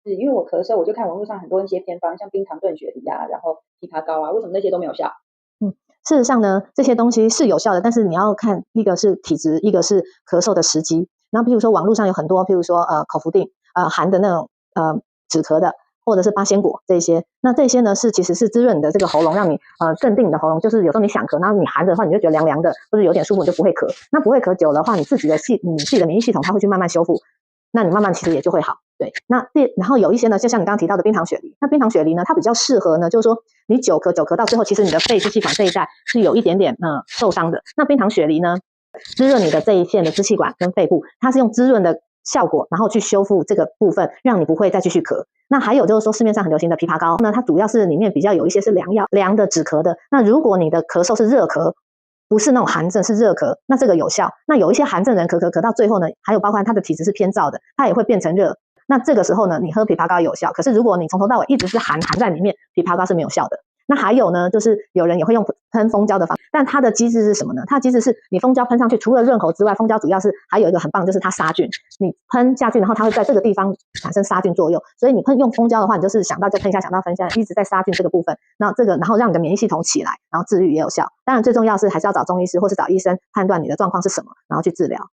是因为我咳嗽，我就看网络上很多一些偏方，像冰糖炖雪梨啊，然后枇杷膏啊，为什么那些都没有效？嗯，事实上呢，这些东西是有效的，但是你要看一个是体质，一个是咳嗽的时机。然后譬如说网络上有很多，譬如说口服定含的那种止咳的，或者是八仙果这些。那这些呢其实是滋润你的这个喉咙，让你镇定你的喉咙。就是有时候你想咳，然后你含着的话，你就觉得凉凉的，或者有点舒服，你就不会咳。那不会咳久的话，你自己的免疫系统它会去慢慢修复，那你慢慢其实也就会好。对，然后有一些呢，就像你刚刚提到的冰糖雪梨，那冰糖雪梨呢，它比较适合呢，就是说你久咳到最后，其实你的肺支气管这一带是有一点点受伤的。那冰糖雪梨呢，滋润你的这一线的支气管跟肺部，它是用滋润的效果，然后去修复这个部分，让你不会再继续咳。那还有就是说市面上很流行的枇杷膏，那它主要是里面比较有一些是凉药，凉的止咳的。那如果你的咳嗽是热咳，不是那种寒症，是热咳，那这个有效。那有一些寒症人咳到最后呢，还有包括他的体质是偏燥的，他也会变成热。那这个时候呢，你喝枇杷膏有效。可是如果你从头到尾一直是含在里面，枇杷膏是没有效的。那还有呢，就是有人也会用喷蜂胶的方法，但它的机制是什么呢？它的机制是你蜂胶喷上去，除了润喉之外，蜂胶主要是还有一个很棒，就是它杀菌。你喷下去，然后它会在这个地方产生杀菌作用。所以你用蜂胶的话，你就是想到就喷一下，想到喷一下，一直在杀菌这个部分。然后让你的免疫系统起来，然后治愈也有效。当然最重要是还是要找中医师或是找医生判断你的状况是什么，然后去治疗。